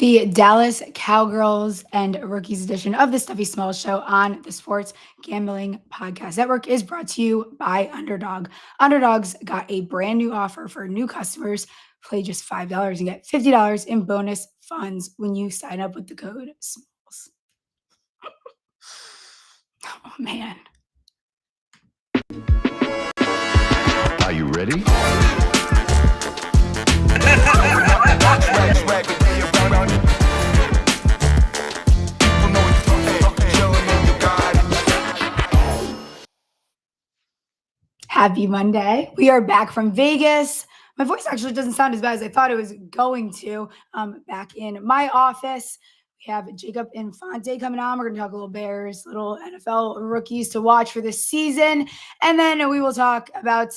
The Dallas Cowgirls and Rookies edition of the Stephie Smalls Show on the Sports Gambling Podcast Network is brought to you by Underdog. Underdog's got a brand new offer for new customers. Play just $5 and get $50 in bonus funds when you sign up with the code SMALLS. Oh, man. Are you ready? Happy Monday. We are back from Vegas. My voice actually doesn't sound as bad as I thought it was going to. Back in my office, we have Jacob Infante coming on. We're going to talk a little Bears, little NFL rookies to watch for this season. And then we will talk about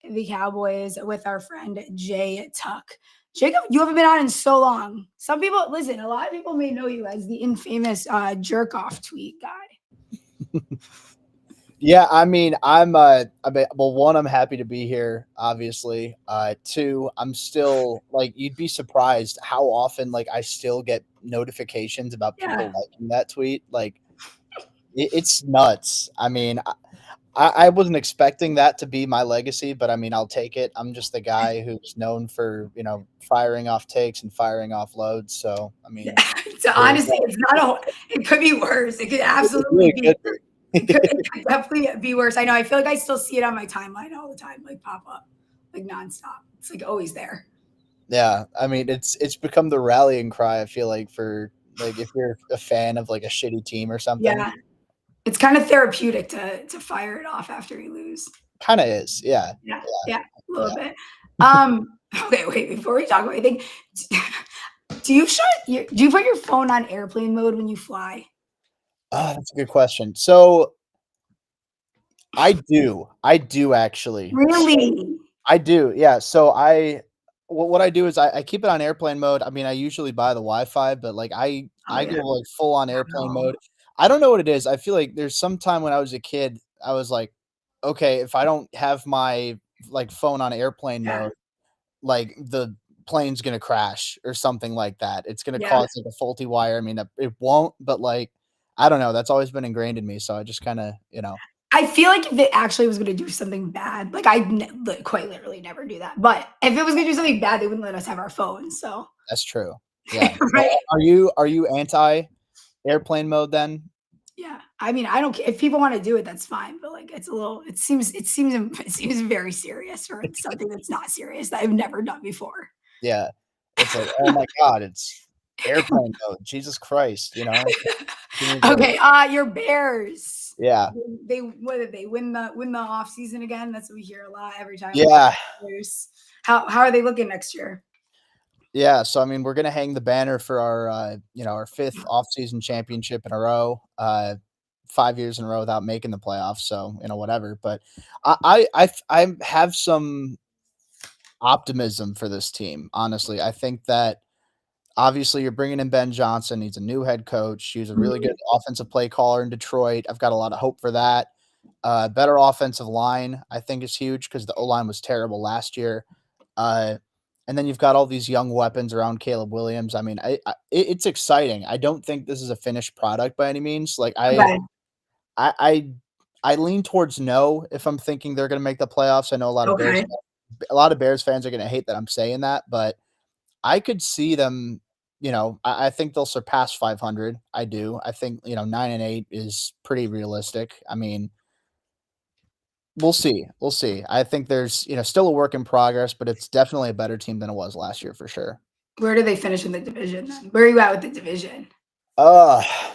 the Cowboys with our friend JTuck. Jacob, you haven't been on in so long. Some people, listen, a lot of people may know you as the infamous jerk-off tweet guy. Yeah, I mean, well, one, I'm happy to be here, obviously. Two, I'm still, you'd be surprised how often, I still get notifications about people liking that tweet. It's nuts. I mean, I wasn't expecting that to be my legacy, but, I mean, I'll take it. I'm just the guy who's known for, firing off takes and firing off loads. So, I mean. So, honestly, it could be worse. It could absolutely be. It could definitely be worse. I know. I feel like I still see it on my timeline all the time, pop up, nonstop. It's always there. Yeah, I mean, it's become the rallying cry. I feel like for if you're a fan of a shitty team or something. Yeah, it's kind of therapeutic to fire it off after you lose. Kind of is, yeah. Yeah, a little bit. Okay, wait. Before we talk about anything, do you put your phone on airplane mode when you fly? Oh, that's a good question. So I do actually. Really? I do. Yeah. So what I do is I keep it on airplane mode. I mean, I usually buy the Wi-Fi, but I go full on airplane mode. I don't know what it is. I feel like there's some time when I was a kid, I was like, okay, if I don't have my phone on airplane mode, the plane's going to crash or something like that. It's going to cause a faulty wire. I mean, it won't, but I don't know. That's always been ingrained in me. So I just kind of, I feel like if it actually was going to do something bad, I quite literally never do that. But if it was going to do something bad, they wouldn't let us have our phones. So that's true. Yeah. Right? Are you anti airplane mode then? Yeah. I mean, I don't care if people want to do it. That's fine. But it seems very serious for something that's not serious that I've never done before. Yeah. It's oh my God, it's airplane mode. Jesus Christ, Okay, your Bears. Yeah. They win the off season again? That's what we hear a lot every time. Yeah. How are they looking next year? Yeah, so I mean, we're gonna hang the banner for our our fifth off-season championship in a row. 5 years in a row without making the playoffs. So whatever. But I have some optimism for this team. Honestly, I think that. Obviously, you're bringing in Ben Johnson. He's a new head coach. He's a really good offensive play caller in Detroit. I've got a lot of hope for that. Better offensive line, I think, is huge because the O-line was terrible last year. And then you've got all these young weapons around Caleb Williams. I mean, it's exciting. I don't think this is a finished product by any means. I lean towards no if I'm thinking they're going to make the playoffs. I know a lot of Bears fans are going to hate that I'm saying that, but I could see them, I think they'll surpass 500. I do. I think, 9-8 is pretty realistic. I mean, we'll see. We'll see. I think there's, still a work in progress, but it's definitely a better team than it was last year for sure. Where do they finish in the division then? Where are you at with the division?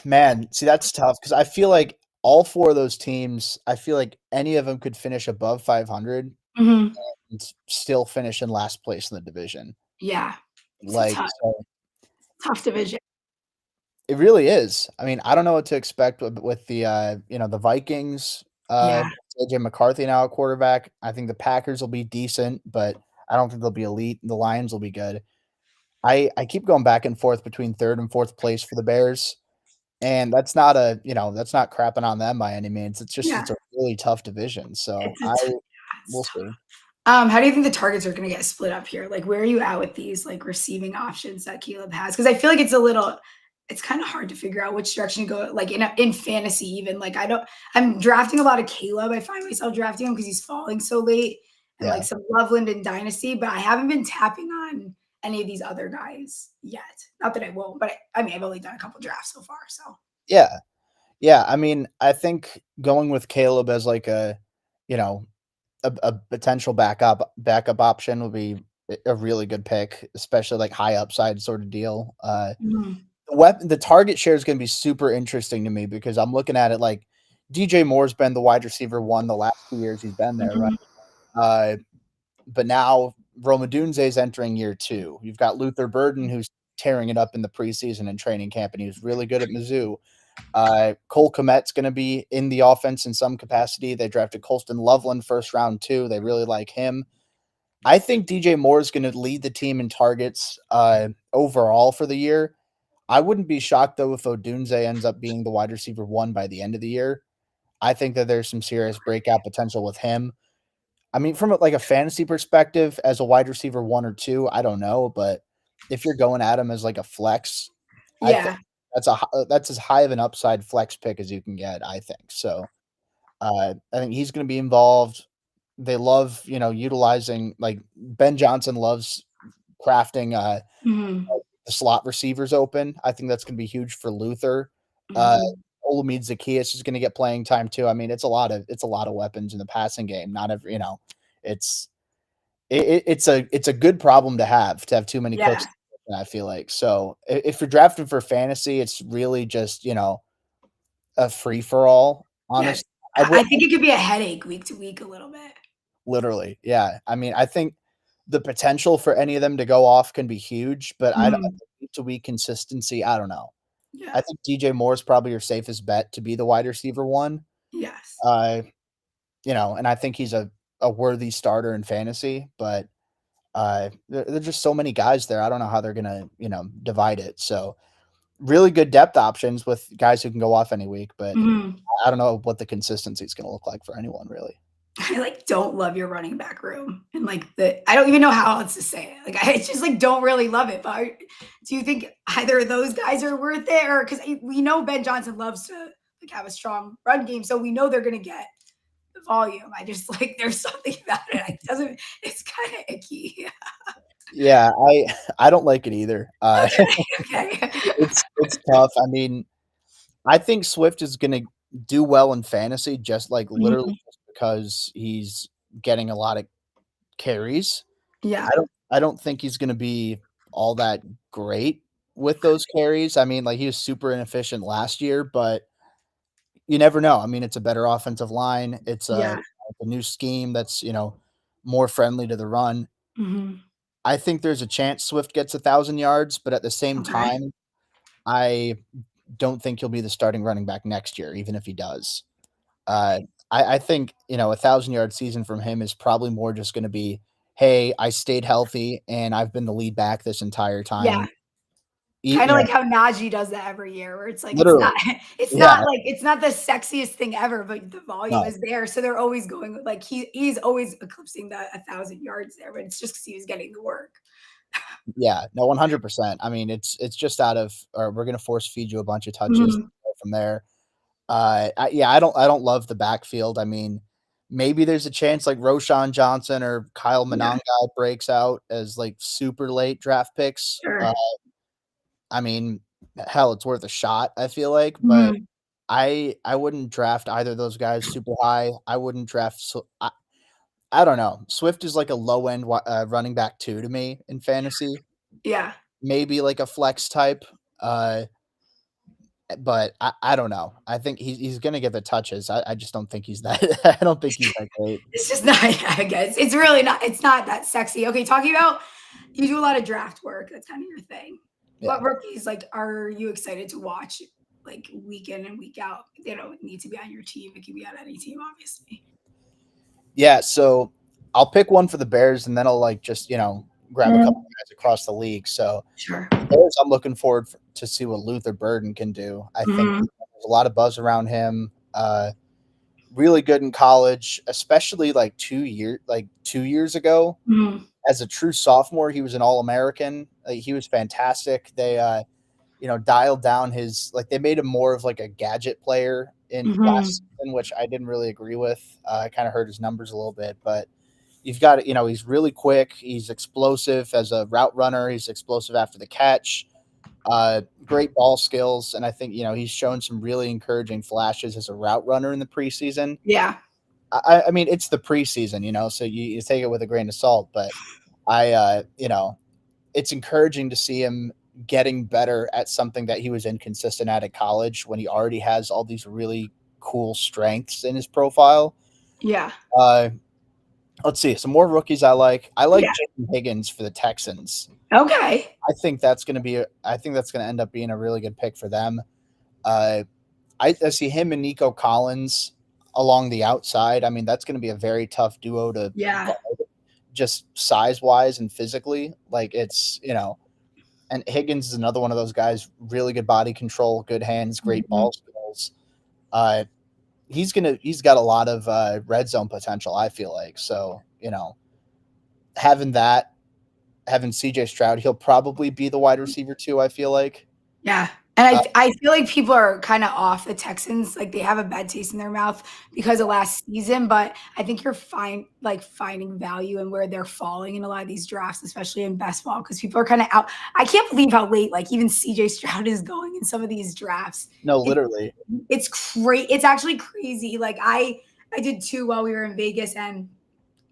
Man, see, that's tough because I feel like all four of those teams, I feel like any of them could finish above 500 and still finish in last place in the division. Yeah. Tough division. It really is. I mean, I don't know what to expect with the the Vikings. AJ McCarthy now at quarterback. I think the Packers will be decent, but I don't think they'll be elite. The Lions will be good. I keep going back and forth between third and fourth place for the Bears, and that's not that's not crapping on them by any means. It's just it's a really tough division. So we'll see. How do you think the targets are going to get split up here? Like, where are you at with these like receiving options that Caleb has? Because I feel like it's kind of hard to figure out which direction to go. Like in fantasy, even like I'm drafting a lot of Caleb. I find myself drafting him because he's falling so late, and Yeah. like some Loveland and Dynasty. But I haven't been tapping on any of these other guys yet. Not that I won't, but I mean, I've only done a couple drafts so far. So Yeah. Yeah. I mean, I think going with Caleb as like you know, a potential backup option would be a really good pick, especially like high upside sort of deal. mhm. The target share is going to be super interesting to me because I'm looking at it like DJ Moore's been the wide receiver one the last 2 years he's been there, right? Mhm. But now Roma Dunze is entering year 2. You've got Luther Burden who's tearing it up in the preseason and training camp, and he was really good at Mizzou. Cole Kmet's going to be in the offense in some capacity. They drafted Colston Loveland first round too. They really like him. I think DJ Moore is going to lead the team in targets overall for the year. I wouldn't be shocked though if Odunze ends up being the wide receiver one by the end of the year. I think that there's some serious breakout potential with him. I mean, from like a fantasy perspective, as a wide receiver 1 or 2, I don't know, but if you're going at him as like a flex, I think Yeah, that's as high of an upside flex pick as you can get. I think so. I think he's going to be involved. They love, utilizing like Ben Johnson loves crafting mhm. the slot receivers open. I think that's going to be huge for Luther. Uh, Mhm. Olamide Zacchaeus is going to get playing time too. I mean, it's a lot of weapons in the passing game. Not every, it's it's a good problem to have too many cooks. Yeah, I feel like so if you're drafting for fantasy, it's really just a free for all. yeah. Honestly, I I would I think it could be a headache week to week a little bit. literally, yeah. I mean, I think the potential for any of them to go off can be huge, but I don't Mhm. week to week consistency. I don't know. Yeah. I think DJ Moore is probably your safest bet to be the wide receiver one. Yes. Uh, and I think he's a worthy starter in fantasy, but there's just so many guys there. I don't know how they're gonna, divide it. So really good depth options with guys who can go off any week, but Mhm. I don't know what the consistency is gonna look like for anyone really. I like don't love your running back room and like I don't even know how else to say it. Like I just like don't really love it. But do you think either of those guys are worth it, or because we know Ben Johnson loves to like have a strong run game, so we know they're gonna get the volume. I just like there's something about it. It doesn't. It's kind of icky. Yeah, I don't like it either. Okay. Okay. It's tough. I mean, I think Swift is gonna do well in fantasy, just like literally Mhm. just because he's getting a lot of carries. Yeah. I don't think he's gonna be all that great with those carries. I mean, like, he was super inefficient last year, but you never know. I mean, it's a better offensive line. It's Yeah. a new scheme that's, more friendly to the run. Mhm. I think there's a chance Swift gets 1,000 yards, but at the same Okay. time, I don't think he'll be the starting running back next year, even if he does. Uh, I think, 1,000-yard season from him is probably more just gonna be, "Hey, I stayed healthy, and I've been the lead back this entire Yeah. time." Kinda like how Najee does that every year, where it's like Literally. it's Yeah, not like it's not the sexiest thing ever, but the volume no. is there, so they're always going like he's always eclipsing the 1,000 yards there, but it's just 'cause he was getting the work. Yeah, no, 100%. I mean, it's just out of or we're gonna force feed you a bunch of touches Mhm. from there. I don't love the backfield. I mean, maybe there's a chance like Roshan Johnson or Kyle Yeah, Monangai breaks out as, like, super late draft picks. sure. I mean, hell, it's worth a shot, I feel like, but Mhm. I wouldn't draft either of those guys super high. I wouldn't draft I don't know. Swift is like a low end running back 2 to me in fantasy, Yeah. maybe like a flex type, uh, but I don't know. I think he's gonna get the touches. I just don't think he's that I don't think he's that great. It's just not I guess. It's really not it's not that sexy. Okay, talking about you do a lot of draft work, that's kind of your thing. Yeah. What rookies, like, are you excited to watch, like, week in and week out? They don't need to be on your team, it can be on any team, obviously. Yeah, so I'll pick one for the Bears, and then I'll, like, just, grab a couple Mhm. guys across the league. So, Sure. the Bears, I'm looking forward to see what Luther Burden can do. I think Mhm. there's a lot of buzz around him. really good in college, especially like 2 years ago. Mhm. As a true sophomore, he was an All-American. He was fantastic. They dialed down they made him more of like a gadget player in last season, which I didn't really agree with. I kind of hurt his numbers a little bit, but you've got, he's really quick. He's explosive as a route runner. He's explosive after the catch. Great ball skills. And I think, he's shown some really encouraging flashes as a route runner in the preseason. Yeah. I mean, it's the preseason, so you take it with a grain of salt, but it's encouraging to see him getting better at something that he was inconsistent at college when he already has all these really cool strengths in his profile. Yeah. Let's see some more rookies I like. I like Yeah. Jacob Higgins for the Texans. Okay. I think that's going to end up being a really good pick for them. I see him and Nico Collins along the outside. I mean, that's going to be a very tough duo to guard, just size-wise and physically. Like, it's, and Higgins is another one of those guys, really good body control, good hands, great ball skills. He's got a lot of red zone potential, I feel like. So, having CJ Stroud, he'll probably be the wide receiver too, I feel like. Yeah. And I feel like people are kind of off the Texans. Like, they have a bad taste in their mouth because of last season, but I think you're finding value in where they're falling in a lot of these drafts, especially in best ball, because people are kind of out. I can't believe how late, like, even CJ Stroud is going in some of these drafts. No, literally. It's crazy. It's actually crazy. Like, I did too while we were in Vegas, and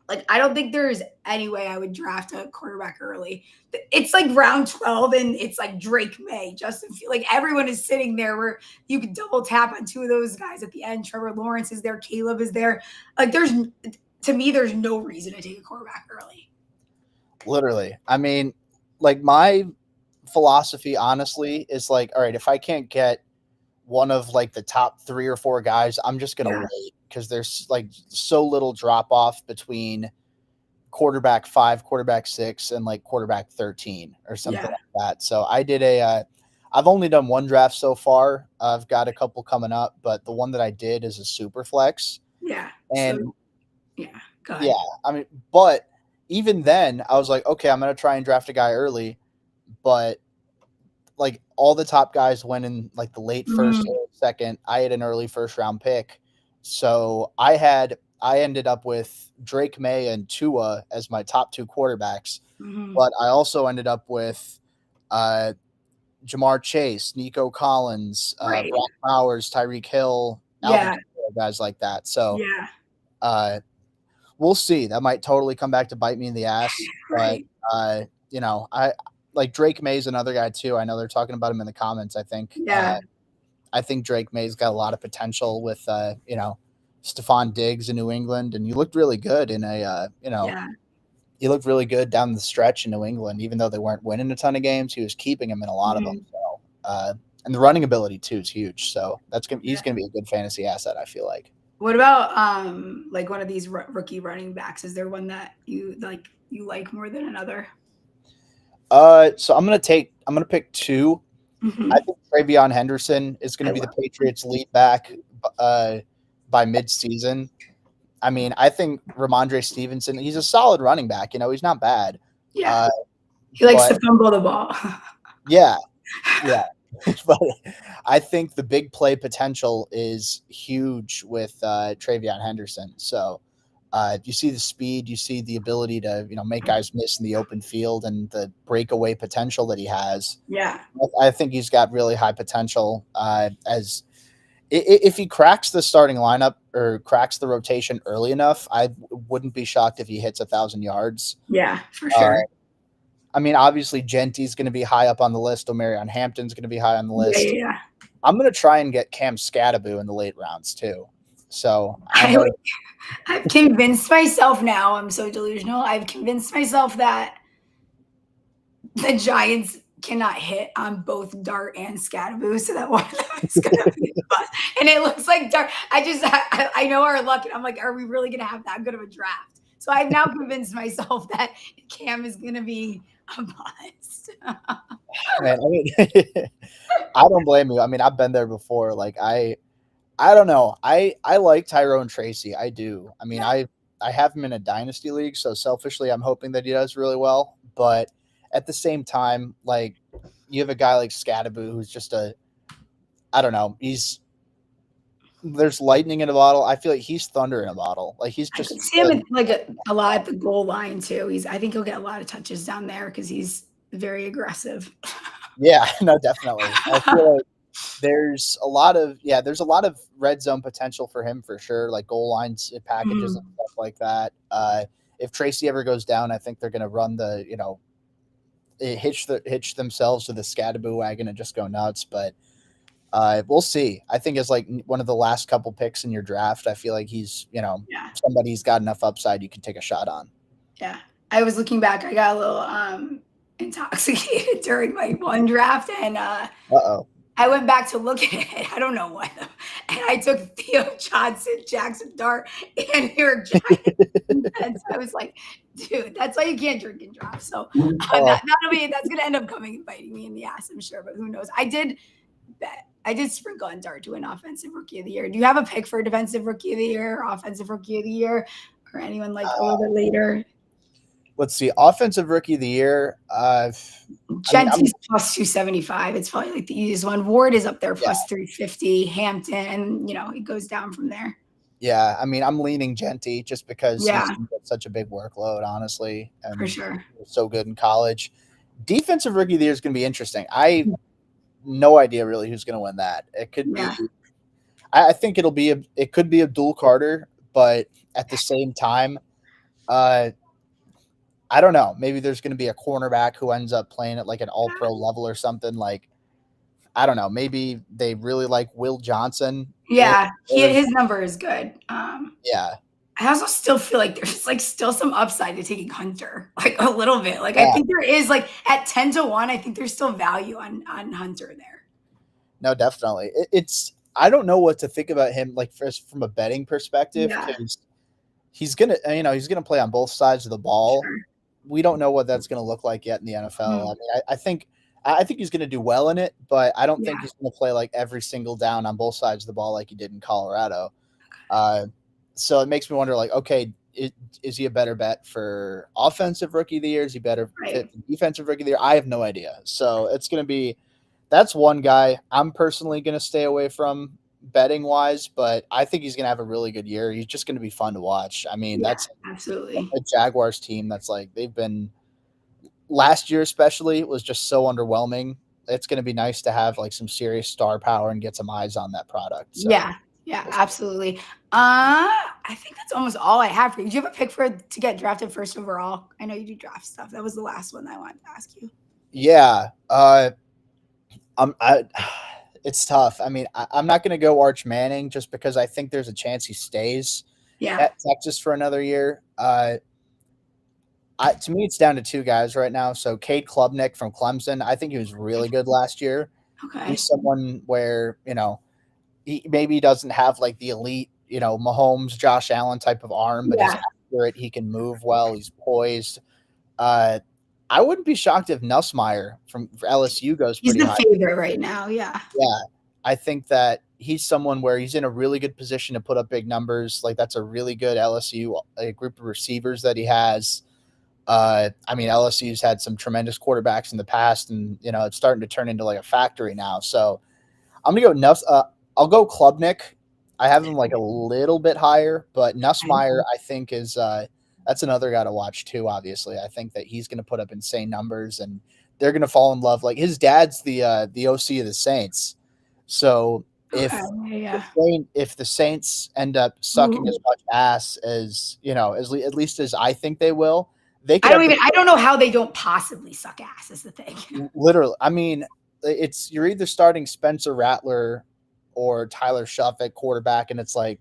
like, I don't think there's any way I would draft a quarterback early. It's like round 12 and it's like Drake May, Justin Fields. Like, everyone is sitting there where you could double tap on two of those guys at the end. Trevor Lawrence is there. Caleb is there. Like, to me, there's no reason to take a quarterback early. Literally. I mean, like, my philosophy, honestly, is like, all right, if I can't get one of like the top 3 or 4 guys, I'm just going to wait, because there's like so little drop off between quarterback 5, quarterback 6, and like quarterback 13 or something like that. So I've only done one draft so far. I've got a couple coming up, but the one that I did is a super flex. Yeah. And go ahead. I mean, but even then I was like, okay, I'm going to try and draft a guy early, but like all the top guys went in like the late first or second. I had an early first round pick. So I ended up with Drake May and Tua as my top 2 quarterbacks. But I also ended up with Jamar Chase, Nico Collins, Brock Bowers, Tyreek Hill, Alvin Kamara, guys like that. So we'll see. That might totally come back to bite me in the ass. But I like Drake May's another guy too. I know they're talking about him in the comments. I think I think Drake May's got a lot of potential with Stephon Diggs in New England, and you looked really good in you looked really good down the stretch in New England, even though they weren't winning a ton of games. He was keeping them in a lot of them. So, and the running ability too is huge. So he's gonna be a good fantasy asset, I feel like. What about like one of these rookie running backs? Is there one that you like more than another? So I'm gonna pick 2. I think TreVeyon Henderson is going to be the Patriots' lead back by mid-season. I mean, I think Ramondre Stevenson, he's a solid running back. He's not bad. Yeah. He likes to fumble the ball. Yeah. But I think the big play potential is huge with TreVeyon Henderson. So you see the speed, you see the ability to, make guys miss in the open field, and the breakaway potential that he has. Yeah. I think he's got really high potential if he cracks the starting lineup or cracks the rotation early enough, I wouldn't be shocked if he hits 1,000 yards. Yeah, for sure. I mean, obviously Genty's going to be high up on the list. Omarion Hampton's going to be high on the list. Yeah. I'm going to try and get Cam Scatterbo in the late rounds too. So I've convinced myself now, I'm so delusional. I've convinced myself that the Giants cannot hit on both Dart and Scatterbo, so that one of them is going to be a bust. And it looks like Dart. I know our luck, and I'm like, are we really going to have that good of a draft? So I've now convinced myself that Cam is going to be a bust. Man, I mean, I don't blame you. I mean, I've been there before. Like, I I don't know. I like Tyrone Tracy. I do. I mean, I have him in a dynasty league, so selfishly, I'm hoping that he does really well. But at the same time, like you have a guy like Scadaboo, who's just I don't know. There's lightning in a bottle. I feel like he's thunder in a bottle. Like he's I just could see him like a lot at the goal line too. I think he'll get a lot of touches down there because he's very aggressive. yeah, no, definitely. I feel like there's a lot of red zone potential for him for sure, like goal lines packages and stuff like that. If Tracy ever goes down, I think they're going to run hitch themselves to the Scadaboo wagon and just go nuts. But we'll see. I think as like one of the last couple picks in your draft, I feel like he's somebody who's got enough upside you can take a shot on. Yeah, I was looking back. I got a little intoxicated during my one draft, and I went back to look at it. I don't know what. And I took Theo Johnson, Jackson Dart, and New York Giants. I was like, dude, that's why you can't drink and drive. So that's going to end up coming and biting me in the ass, I'm sure. But who knows? I did sprinkle on Dart to win Offensive Rookie of the Year. Do you have a pick for Defensive Rookie of the Year, Offensive Rookie of the Year, or anyone like a little bit later? Let's see. Offensive Rookie of the Year. Genty's plus 275. It's probably like the easiest one. Ward is up there plus 350. Hampton, and it goes down from there. Yeah, I mean, I'm leaning Genty just because he's got such a big workload, honestly. And for sure. He was so good in college. Defensive Rookie of the Year is going to be interesting. I no idea really who's going to win that. It could be. I think it could be Abdul Carter, but at the same time, I don't know. Maybe there's going to be a cornerback who ends up playing at like an all-pro level or something. Like, I don't know. Maybe they really like Will Johnson. Yeah, his number is good. Yeah. I also still feel like there's like still some upside to taking Hunter, like a little bit. Like I think there is like at 10-1. I think there's still value on Hunter there. No, definitely. I don't know what to think about him, like first from a betting perspective, because he's gonna play on both sides of the ball. Sure. We don't know what that's going to look like yet in the NFL. I mean, I think he's going to do well in it, but I don't think he's going to play like every single down on both sides of the ball like he did in Colorado. So it makes me wonder, like, okay, is he a better bet for Offensive Rookie of the Year? Is he better fit for Defensive Rookie of the Year? I have no idea. So it's going to be that's one guy I'm personally going to stay away from betting wise, but I think he's going to have a really good year. He's just going to be fun to watch. I mean, that's absolutely a Jaguars team that's like they've been last year, especially was just so underwhelming. It's going to be nice to have like some serious star power and get some eyes on that product. So. Yeah, absolutely. I think that's almost all I have for you. Do you have a pick to get drafted first overall? I know you do draft stuff. That was the last one I wanted to ask you. Yeah. It's tough. I mean, I'm not going to go Arch Manning just because I think there's a chance he stays at Texas for another year. To me, it's down to two guys right now. So Cade Klubnik from Clemson, I think he was really good last year. Okay. He's someone where, he maybe doesn't have like the elite, Mahomes, Josh Allen type of arm, but he's accurate. He can move well. He's poised. I wouldn't be shocked if Nussmeier from LSU goes pretty high. He's the favorite right now, yeah. Yeah, I think that he's someone where he's in a really good position to put up big numbers. Like that's a really good LSU group of receivers that he has. I mean, LSU's had some tremendous quarterbacks in the past, and it's starting to turn into like a factory now. So I'm gonna go I'll go Klubnik. I have him like a little bit higher, but Nussmeier I think is that's another guy to watch too, obviously. I think that he's going to put up insane numbers and they're going to fall in love. Like his dad's the OC of the Saints. So if the Saints end up sucking as much ass as, at least as I think they will, I don't know how they don't possibly suck ass is the thing. Literally. I mean, you're either starting Spencer Rattler or Tyler Shuff at quarterback. And it's like,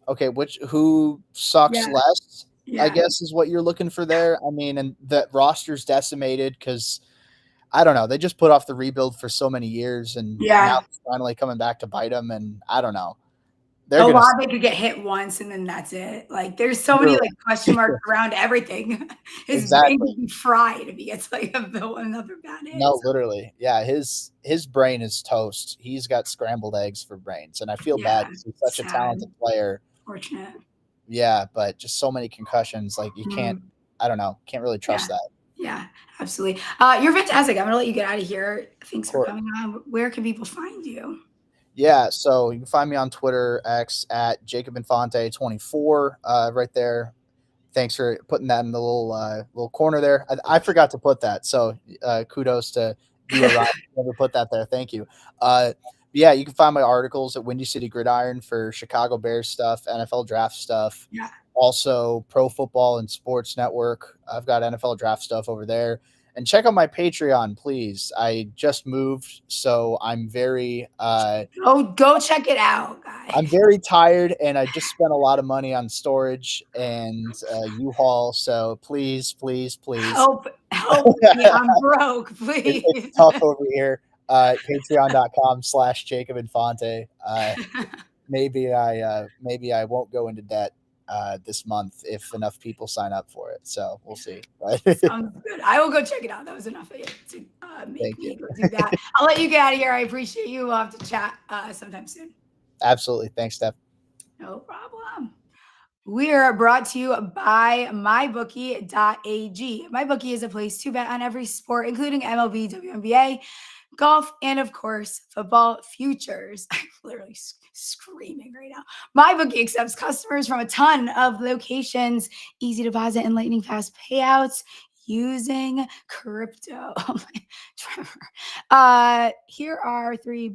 okay, who sucks less? I guess is what you're looking for there. I mean, and the roster's decimated because I don't know. They just put off the rebuild for so many years, and now it's finally coming back to bite them. And I don't know. they're gonna Olave could get hit once and then that's it. Like there's so many literally. like question marks around everything. His brain Exactly. could be fried if he gets like another bad hit. No, So, literally. Yeah, his brain is toast. He's got scrambled eggs for brains, and I feel bad yeah, because he's such a sad, talented player. fortunate. Yeah, but just so many concussions, like you can't. Mm, I don't know. Can't really yeah, trust that. yeah, absolutely. You're fantastic. I'm gonna let you get out of here. Thanks Of for course. coming on. Where can people find you? Yeah, so you can find me on Twitter X at Jacob Infante 24. Right there. Thanks for putting that in the little corner there. I forgot to put that, so kudos to you, Ryan. Never put that there. Thank you. Yeah, you can find my articles at Windy City Gridiron for Chicago Bears stuff, NFL draft stuff, Yeah. also Pro Football and Sports Network. I've got NFL draft stuff over there. And check out my Patreon, please. I just moved, so I'm very Go check it out, guys. I'm very tired, and I just spent a lot of money on storage and U-Haul. So please, please, please Help me. I'm broke, please. It's tough over here. Patreon.com/Jacob Infante. Maybe I won't go into debt this month if enough people sign up for it. So we'll see. Sounds good. I will go check it out. That was enough of it to make Thank me you. go do that. I'll let you get out of here. I appreciate you. We'll have to chat sometime soon. Absolutely. Thanks, Steph. No problem. We are brought to you by mybookie.ag. MyBookie is a place to bet on every sport, including MLB, WNBA, golf, and of course, football futures. I'm literally screaming right now. MyBookie accepts customers from a ton of locations, easy deposit and lightning fast payouts using crypto. Oh my, Trevor. Here are three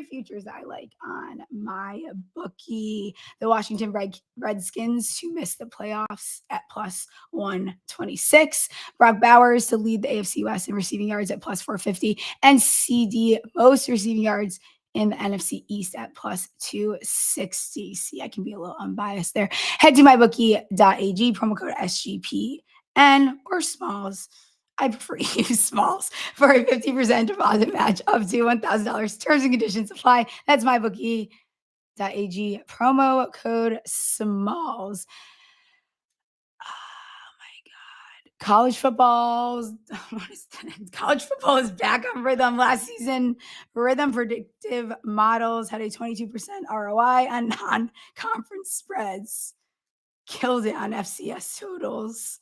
futures that I like on MyBookie. The Washington Redskins to miss the playoffs at plus 126. Brock Bowers to lead the AFC West in receiving yards at plus 450. And CD most receiving yards in the NFC East at plus 260. See, I can be a little unbiased there. Head to mybookie.ag, promo code SGPN or Smalls. I prefer to use Smalls for a 50% deposit match up to $1,000. Terms and conditions apply. That's mybookie.ag, promo code Smalls. College football is back on Rhythm. Last season, Rhythm predictive models had a 22% ROI on non-conference spreads. Killed it on FCS totals.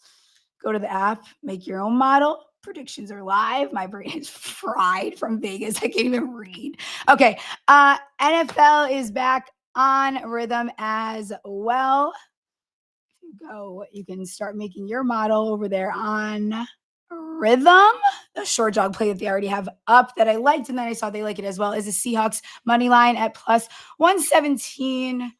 Go to the app, make your own model. Predictions are live. My brain is fried from Vegas. I can't even read. Okay. NFL is back on Rhythm as well. You can start making your model over there on Rhythm. The short dog play that they already have up that I liked, and then I saw they like it as well, is the Seahawks money line at plus 117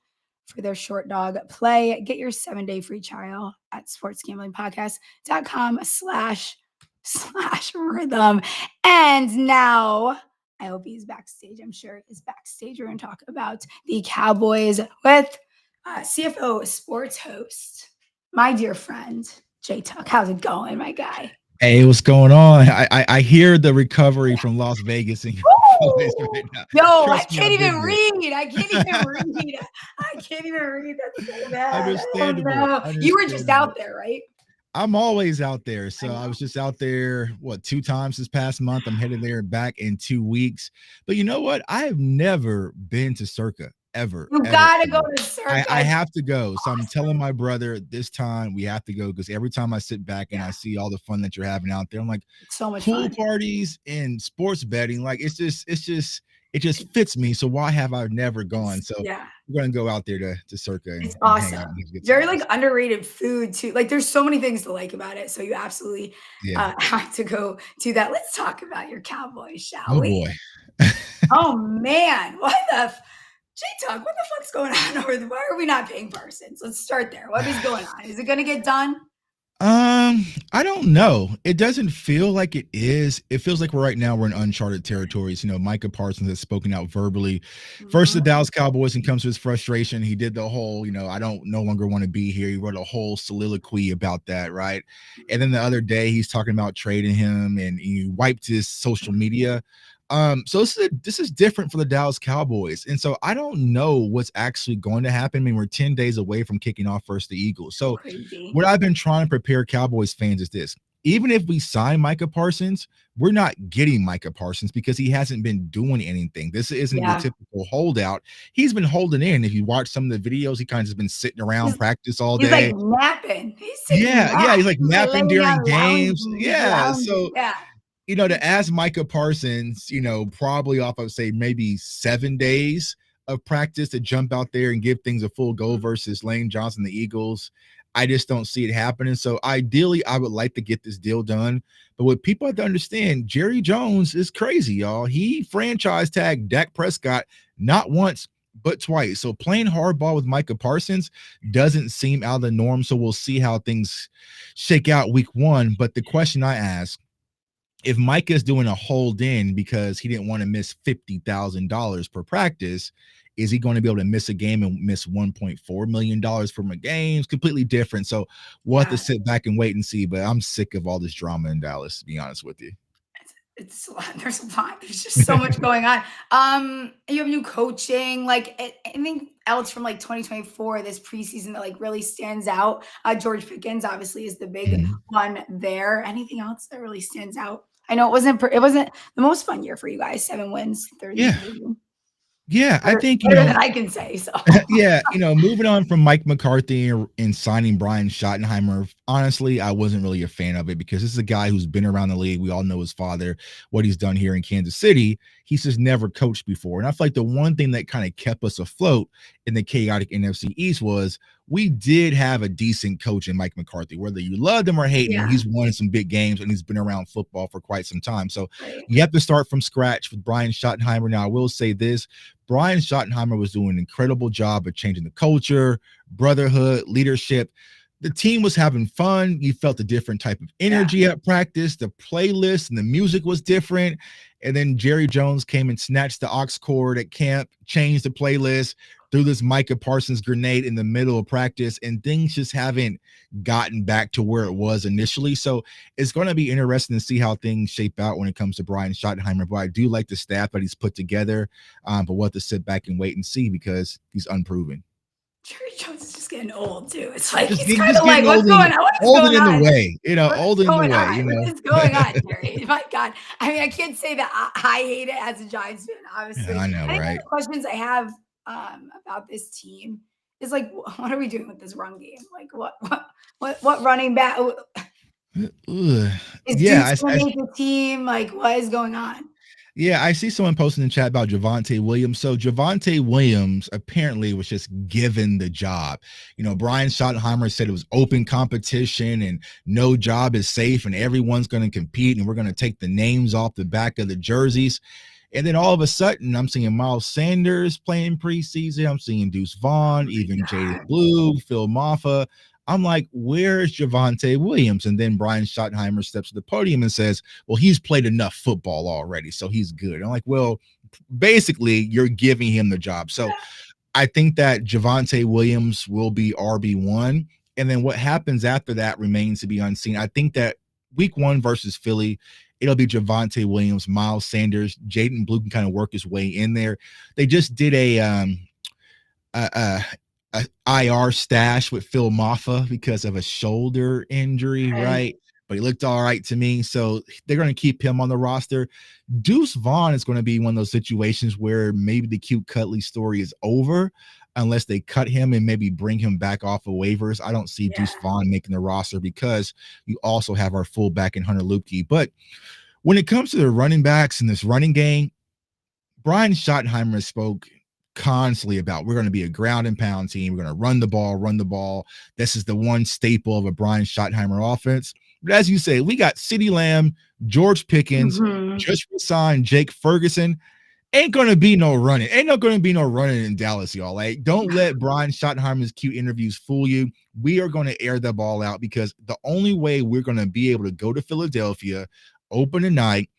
for their short dog play. Get your 7-day free trial at sportsgamblingpodcast.com/rhythm. And now I hope he's backstage. I'm sure he's backstage. We're going to talk about the Cowboys with CFO Sports host, my dear friend, JTuck. How's it going, my guy? Hey, what's going on? I hear the recovery from Las Vegas in your voice right now. Yo, I Trust me, can't I've even been read. I can't even read. I can't even read. That's so bad. Understandable. Oh, no. You were just out there, right? I'm always out there. So I I was just out there, 2 times this past month. I'm headed there and back in 2 weeks. But you know what? I have never been to Circa. Ever. You gotta go to Circa. I have to go. So I'm telling my brother this time we have to go because every time I sit back and I see all the fun that you're having out there, I'm like, so much pool fun. parties and sports betting. Like it just fits me. So why have I never gone? So we're gonna go out there to Circa. It's awesome. Very like underrated food too. Like there's so many things to like about it. So you absolutely have to go to that. Let's talk about your Cowboys, shall we? Boy. Oh man, what the JTuck, what the fuck's going on over there? Why are we not paying Parsons? Let's start there. What is going on? Is it going to get done? I don't know. It doesn't feel like it is. It feels like right now we're in uncharted territories. You know, Micah Parsons has spoken out verbally. First, the Dallas Cowboys, and comes to his frustration. He did the whole, I don't no longer want to be here. He wrote a whole soliloquy about that, right? And then the other day, he's talking about trading him, and he wiped his social media. So this is different for the Dallas Cowboys, and so I don't know what's actually going to happen. I mean, we're 10 days away from kicking off versus the Eagles. So Crazy. what I've been trying to prepare Cowboys fans is this: even if we sign Micah Parsons, we're not getting Micah Parsons because he hasn't been doing anything. This isn't your typical holdout. He's been holding in. If you watch some of the videos, he kind of just been sitting around practice all He's day. like napping. He's He's like napping laying during down, games. lounging. So to ask Micah Parsons, probably off of say maybe 7 days of practice to jump out there and give things a full go versus Lane Johnson, the Eagles, I just don't see it happening. So ideally, I would like to get this deal done. But what people have to understand, Jerry Jones is crazy, y'all. He franchise tagged Dak Prescott not once, but twice. So playing hardball with Micah Parsons doesn't seem out of the norm. So we'll see how things shake out week 1. But the question I ask, if Micah's doing a hold in because he didn't want to miss $50,000 per practice, is he going to be able to miss a game and miss $1.4 million from a game? It's completely different. So we'll have to sit back and wait and see. But I'm sick of all this drama in Dallas, to be honest with you. It's a lot. There's a lot. There's just so much going on. You have new coaching. Like anything else from like 2024, this preseason that like really stands out? George Pickens obviously is the big one there. Anything else that really stands out? I know it wasn't the most fun year for you guys. 7 wins, 30. Yeah, I think better than I can say. So moving on from Mike McCarthy and signing Brian Schottenheimer, honestly, I wasn't really a fan of it because this is a guy who's been around the league. We all know his father, what he's done here in Kansas City. He's just never coached before. And I feel like the one thing that kind of kept us afloat in the chaotic NFC East was we did have a decent coach in Mike McCarthy. Whether you loved him or hated him, he's won some big games and he's been around football for quite some time. So you have to start from scratch with Brian Schottenheimer. Now, I will say this. Brian Schottenheimer was doing an incredible job of changing the culture, brotherhood, leadership. The team was having fun. You felt a different type of energy at practice. The playlist and the music was different. And then Jerry Jones came and snatched the aux cord at camp, changed the playlist, threw this Micah Parsons grenade in the middle of practice, and things just haven't gotten back to where it was initially. So it's going to be interesting to see how things shape out when it comes to Brian Schottenheimer. But I do like the staff that he's put together, but we'll have to sit back and wait and see because he's unproven. Jerry Jones is just getting old too. It's like he's kind of like, what's going on? What's Old in on? the way, old in the way. What's going on, Jerry? My God. I mean, I can't say that I hate it as a Giants fan, obviously. Yeah, I know, think right? the questions I have about this team is like, what are we doing with this run game? Like, what running back? Is Deuce gonna make the team? Like, what is going on? Yeah, I see someone posting in the chat about Javonte Williams. So Javonte Williams apparently was just given the job. Brian Schottenheimer said it was open competition and no job is safe and everyone's going to compete and we're going to take the names off the back of the jerseys. And then all of a sudden, I'm seeing Miles Sanders playing preseason. I'm seeing Deuce Vaughn, even Jaden Blue, Phil Maffa. I'm like, where's Javonte Williams? And then Brian Schottenheimer steps to the podium and says, well, he's played enough football already, so he's good. I'm like, well, basically, you're giving him the job. So I think that Javonte Williams will be RB1. And then what happens after that remains to be unseen. I think that week 1 versus Philly, it'll be Javonte Williams, Miles Sanders, Jaden Blue can kind of work his way in there. They just did a IR stash with Phil Maffa because of a shoulder injury, right? But he looked all right to me. So they're going to keep him on the roster. Deuce Vaughn is going to be one of those situations where maybe the Cute Cutley story is over unless they cut him and maybe bring him back off of waivers. I don't see Deuce Vaughn making the roster because you also have our fullback in Hunter Luepke. But when it comes to the running backs in this running game, Brian Schottenheimer spoke constantly about we're going to be a ground and pound team. We're going to run the ball. This is the one staple of a Brian Schottenheimer offense. But as you say, we got CeeDee Lamb, George Pickens, just signed Jake Ferguson. Ain't going to be no running. Ain't not going to be no running in Dallas, y'all. Like, don't let Brian Schottenheimer's cute interviews fool you. We are going to air the ball out because the only way we're going to be able to go to Philadelphia, open a night,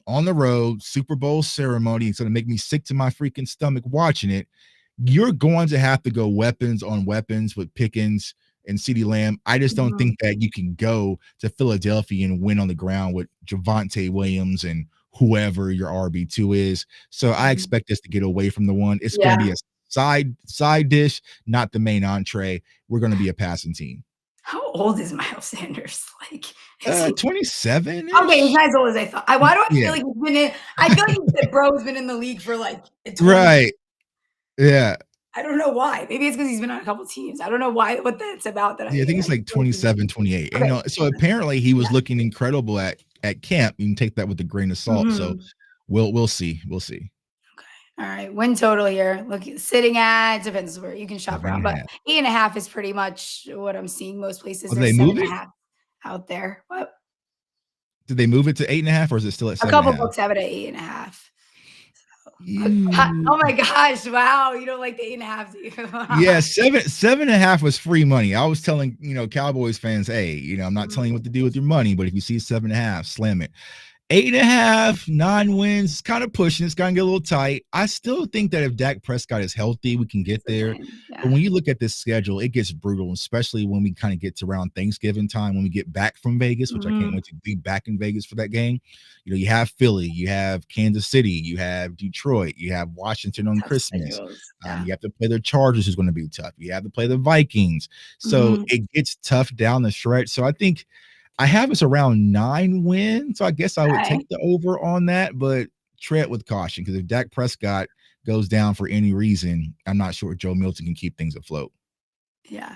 on the road, Super Bowl ceremony, it's going to make me sick to my freaking stomach watching it. You're going to have to go weapons on weapons with Pickens and CeeDee Lamb. I just don't think that you can go to Philadelphia and win on the ground with Javonte Williams and whoever your RB2 is. So I expect us to get away from the one. It's going to be a side dish, not the main entree. We're going to be a passing team. How old is Miles Sanders? Like, is he 27? Okay, he's not as old as I thought. Why do I Yeah. feel like he's been in? I feel like that bro's been in the league for like 20 Right. Yeah. I don't know why. Maybe it's because he's been on a couple teams. I don't know why. What that's about. That Yeah, I think it's like 27, 28. Okay. So apparently he was looking incredible at camp. You can take that with a grain of salt. So we'll see. We'll see. All right, win total here. Look, sitting at depends where you can shop around, but 8.5 is pretty much what I'm seeing most places. Oh, they move it 7.5 out there. What? Did they move it to 8.5 or is it still at 7.5? A couple books have it at 8.5. Oh my gosh! Wow, you don't like the 8.5, do you? Yeah, 7.5 was free money. I was telling Cowboys fans, hey, I'm not telling you what to do with your money, but if you see 7.5, slam it. 8.5, 9 wins, it's kind of pushing. It's going to get a little tight. I still think that if Dak Prescott is healthy, we can get there. But when you look at this schedule, it gets brutal, especially when we kind of get to around Thanksgiving time, when we get back from Vegas, which I can't wait to be back in Vegas for that game. You have Philly, you have Kansas City, you have Detroit, you have Washington on Christmas. You have to play the Chargers, who's going to be tough. You have to play the Vikings. So it gets tough down the stretch. So I think I have us around 9 wins, so I guess I would take the over on that, but tread with caution because if Dak Prescott goes down for any reason, I'm not sure Joe Milton can keep things afloat. Yeah.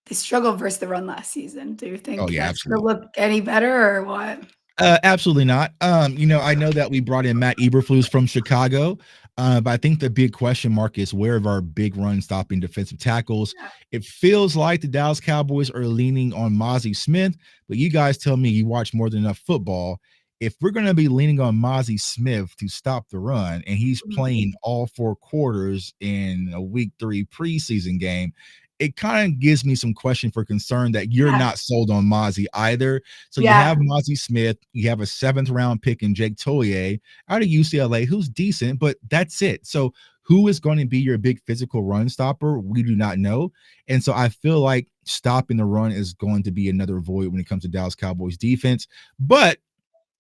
They struggled versus the run last season. Do you think that's going to look any better or what? Absolutely not. I know that we brought in Matt Eberflus from Chicago, but I think the big question mark is where are our big run stopping defensive tackles? It feels like the Dallas Cowboys are leaning on Mozzie Smith, but you guys tell me you watch more than enough football. If we're going to be leaning on Mozzie Smith to stop the run and he's playing all 4 quarters in a week 3 preseason game, it kind of gives me some question for concern that you're not sold on Mozzie either. So you have Mozzie Smith, you have a 7th round pick in Jake Toye out of UCLA, who's decent, but that's it. So who is going to be your big physical run stopper? We do not know. And so I feel like stopping the run is going to be another void when it comes to Dallas Cowboys defense. But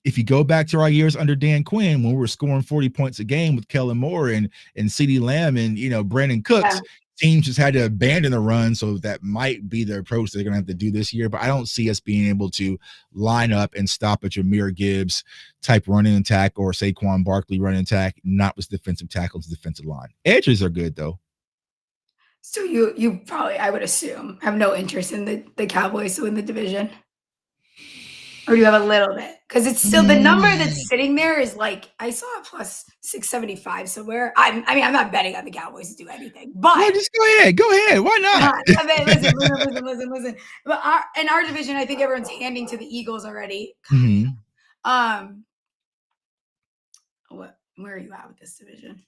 if you go back to our years under Dan Quinn, when we were scoring 40 points a game with Kellen Moore and CeeDee Lamb and Brandon Cooks, teams just had to abandon the run. So that might be the approach they're going to have to do this year. But I don't see us being able to line up and stop a Jahmyr Gibbs type running attack or Saquon Barkley running attack, not with defensive tackles, defensive line. Edges are good though. So you probably, I would assume, have no interest in the Cowboys to win the division. Or do you have a little bit? Because it's still the number that's sitting there is like I saw it plus 675 somewhere. I'm not betting on the Cowboys to do anything, but just go ahead. Why not? Listen. But in our division, I think everyone's handing to the Eagles already. Where are you at with this division?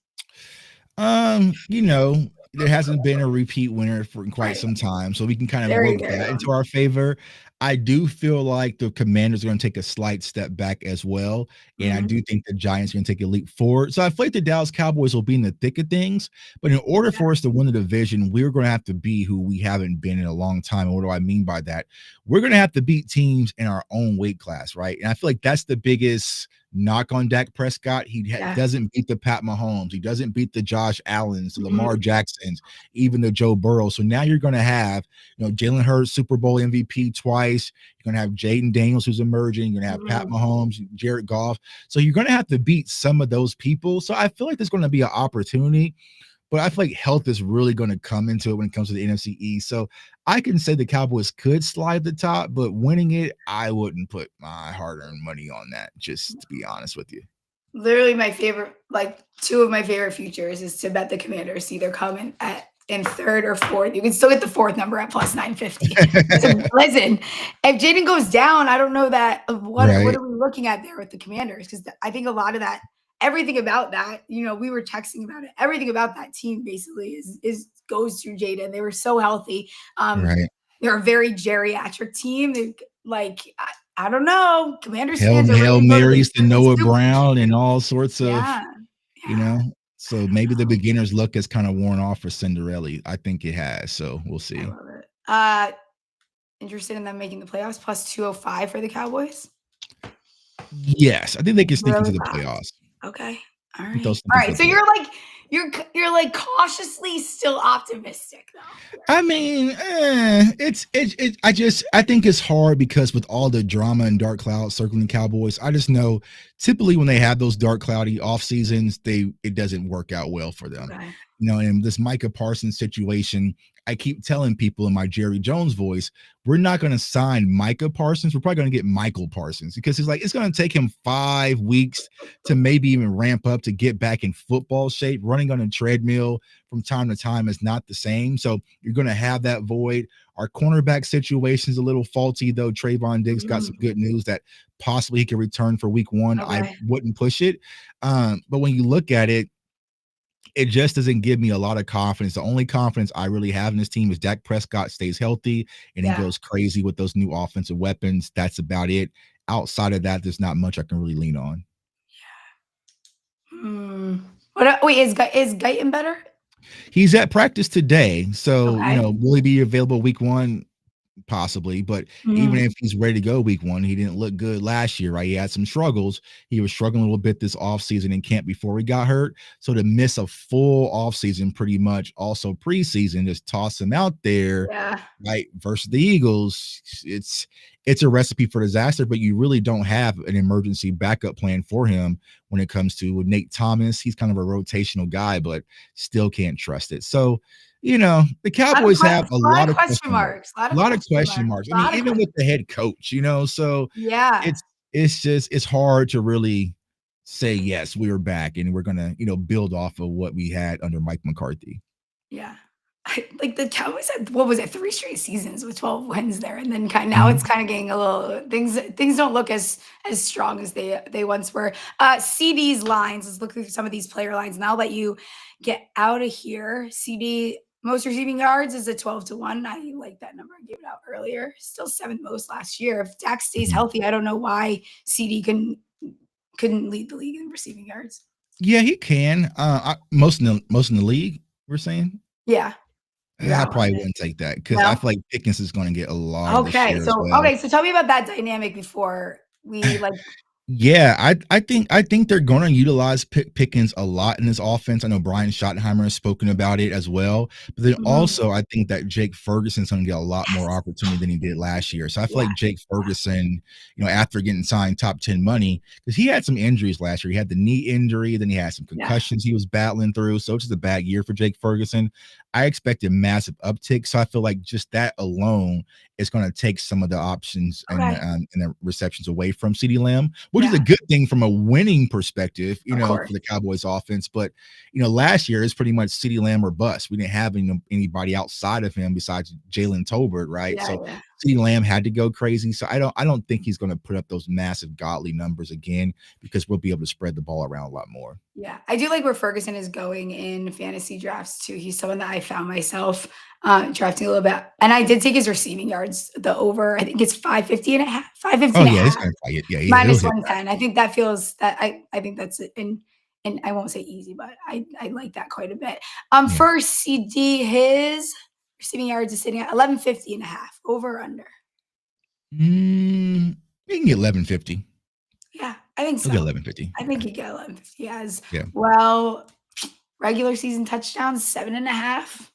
There hasn't been a repeat winner for quite some time, so we can kind of work that into our favor. I do feel like the Commanders are going to take a slight step back as well, and I do think the Giants are going to take a leap forward. So I feel like the Dallas Cowboys will be in the thick of things, but in order for us to win the division, we're going to have to be who we haven't been in a long time. And what do I mean by that? We're going to have to beat teams in our own weight class, right? And I feel like that's the biggest knock on Dak Prescott. He doesn't beat the Pat Mahomes. He doesn't beat the Josh Allens, the Lamar Jacksons, even the Joe Burrow. So now you're going to have, Jalen Hurts, Super Bowl MVP twice. You're going to have Jaden Daniels, who's emerging. You're going to have Pat Mahomes, Jared Goff. So you're going to have to beat some of those people. So I feel like there's going to be an opportunity, but I feel like health is really going to come into it when it comes to the NFC East. So I can say the Cowboys could slide the top, but winning it, I wouldn't put my hard-earned money on that, just to be honest with you. Literally my favorite, like 2 of my favorite futures is to bet the Commanders either come in 3rd or 4th. You can still get the 4th number at plus 950. Listen, if Jaden goes down, I don't know that. What are we looking at there with the Commanders? Because I think a lot of that, everything about that, we were texting about it. Everything about that team basically goes through Jaden. They were so healthy. They're a very geriatric team. I don't know. Commanders fans Hail Marys to Noah Brown and all sorts of, so maybe the beginner's look has kind of worn off for Cinderella. I think it has. So we'll see. I love it. Interested in them making the playoffs plus 205 for the Cowboys? Yes, I think they can sneak into Really the fast. playoffs. Okay. All I think they'll right. sneak All into right. the So playoffs. you're like cautiously still optimistic though. I mean, I think it's hard because with all the drama and dark clouds circling the Cowboys, I just know typically when they have those dark cloudy off seasons, it doesn't work out well for them. Okay. And this Micah Parsons situation, I keep telling people in my Jerry Jones voice, we're not going to sign Micah Parsons. We're probably going to get Michael Parsons because it's going to take him 5 weeks to maybe even ramp up to get back in football shape. Running on a treadmill from time to time is not the same. So you're going to have that void. Our cornerback situation is a little faulty, though. Trayvon Diggs got some good news that possibly he can return for week 1. Okay. I wouldn't push it. But when you look at it, it just doesn't give me a lot of confidence. The only confidence I really have in this team is Dak Prescott stays healthy and he goes crazy with those new offensive weapons. That's about it. Outside of that, there's not much I can really lean on. Wait, is Guyton better? He's at practice today. So, Okay. Will he be available week 1? Possibly, but even if he's ready to go week 1, he didn't look good last year, right? He had some struggles. He was struggling a little bit this offseason in camp before he got hurt. So to miss a full offseason, pretty much also preseason, just toss him out there, right, versus the Eagles, it's a recipe for disaster, but you really don't have an emergency backup plan for him when it comes to Nate Thomas. He's kind of a rotational guy, but still can't trust it. So, the Cowboys have a lot of question marks. A lot of question marks. I mean, even with the head coach, so it's hard to really say, yes, we are back and we're going to, build off of what we had under Mike McCarthy. Yeah. Like the Cowboys had, what was it, 3 straight seasons with 12 wins there. And then now it's kind of getting a little, things don't look as strong as they once were. CD's lines, let's look through some of these player lines and I'll let you get out of here. CD, most receiving yards is a 12-1. I like that number. I gave it out earlier. Still 7th most last year. If Dak stays healthy, I don't know why CD couldn't lead the league in receiving yards. Yeah, he can. Most in the league, we're saying. Yeah. I probably wouldn't take that because I feel like Pickens is going to get a lot of this year as well. Okay, so tell me about that dynamic before we like. Yeah, I think they're going to utilize Pickens a lot in this offense. I know Brian Schottenheimer has spoken about it as well. But then also, I think that Jake Ferguson's going to get a lot more opportunity than he did last year. So I feel like Jake Ferguson, after getting signed top 10 money, because he had some injuries last year. He had the knee injury, then he had some concussions he was battling through. So it's just a bad year for Jake Ferguson. I expect a massive uptick. So I feel like just that alone is going to take some of the options and the receptions away from CeeDee Lamb, which is a good thing from a winning perspective, for the Cowboys offense. But, last year is pretty much CeeDee Lamb or bust. We didn't have anybody outside of him besides Jalen Tolbert, right? So CeeDee Lamb had to go crazy. So I don't think he's going to put up those massive godly numbers again because we'll be able to spread the ball around a lot more. Yeah, I do like where Ferguson is going in fantasy drafts too. He's someone that I found myself drafting a little bit. And I did take his receiving yards, the over. I think it's 550 and a half. 550 and a half. Minus 110. I think that feels that I think that's and I won't say easy, but I like that quite a bit. For CD, his receiving yards is sitting at 1150 and a half. Over or under? You can get 1150. Yeah, I think so. Get 1150. I think you get 1150 as well. Regular season touchdowns, 7.5.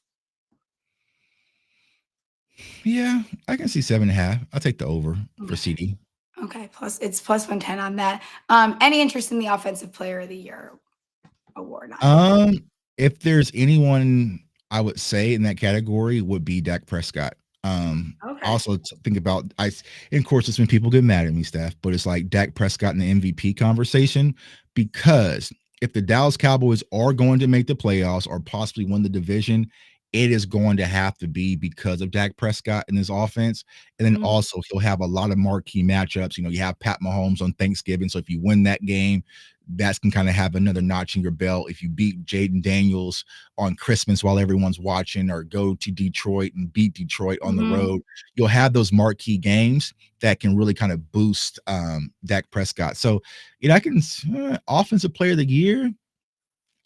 Yeah, I can see 7.5. I'll take the over for CD. Okay, it's plus 110 on that. Any interest in the offensive player of the year award? If there's anyone I would say in that category would be Dak Prescott. Also think about of course it's when people get mad at me, Steph, but it's like Dak Prescott in the MVP conversation, because if the Dallas Cowboys are going to make the playoffs or possibly win the division, it is going to have to be because of Dak Prescott in his offense. And then also he'll have a lot of marquee matchups. You have Pat Mahomes on Thanksgiving. So if you win that game, that can kind of have another notch in your belt. If you beat Jaden Daniels on Christmas while everyone's watching, or go to Detroit and beat Detroit on the road, you'll have those marquee games that can really kind of boost Dak Prescott. So, I can offensive player of the year.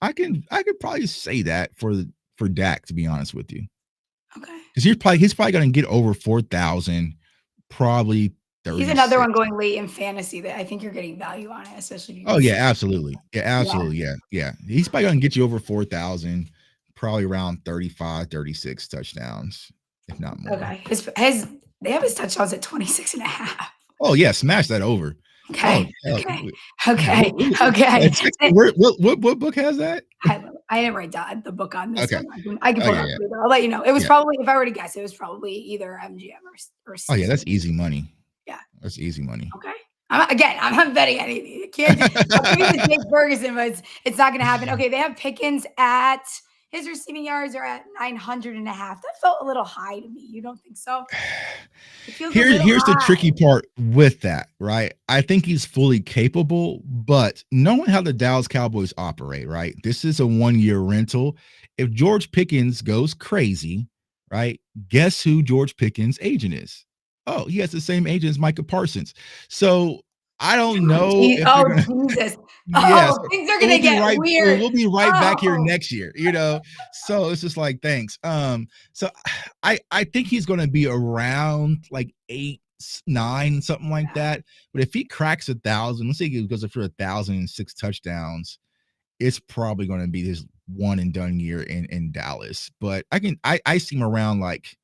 I could probably say that for Dak, to be honest with you. Okay. Because he's probably going to get over 4,000, probably He's another 36. one going late in fantasy that I think you're getting value on it, especially if you Oh can yeah, see. absolutely. Yeah, absolutely. Yeah. He's probably gonna get you over 4,000, probably around 35, 36 touchdowns, if not more. Okay. They have his touchdowns at 26.5. Oh yeah, smash that over. Okay. Oh hell, Okay. yeah. Okay. Okay. What book has that? I didn't write down the book on this Okay. one. I can Oh pull it yeah, up yeah, later. I'll let you know. It was yeah. probably, if I were to guess, it was probably either MGM or Oh yeah, Caesar. that's easy money. Yeah. That's easy money. Okay. I'm not betting anything. You can't. I'll give you the Jake Ferguson, but it's not going to happen. Okay, they have Pickens at his receiving yards are at 900.5. That felt a little high to me. You don't think so? It feels a little Here's the high. tricky part with that, right? I think he's fully capable, but knowing how the Dallas Cowboys operate, right? This is a 1-year rental. If George Pickens goes crazy, right? Guess who George Pickens' agent is? Oh, he has the same agent as Micah Parsons. So I don't know if they're gonna. Jesus. Yes, Things are gonna get weird. we'll be right back here Oh. next year, So it's just like thanks. So I think he's gonna be around like 8, 9, something like that. But if he cracks 1,000, let's say he goes up for 1,006 touchdowns, it's probably gonna be his one and done year in Dallas. But I see him around like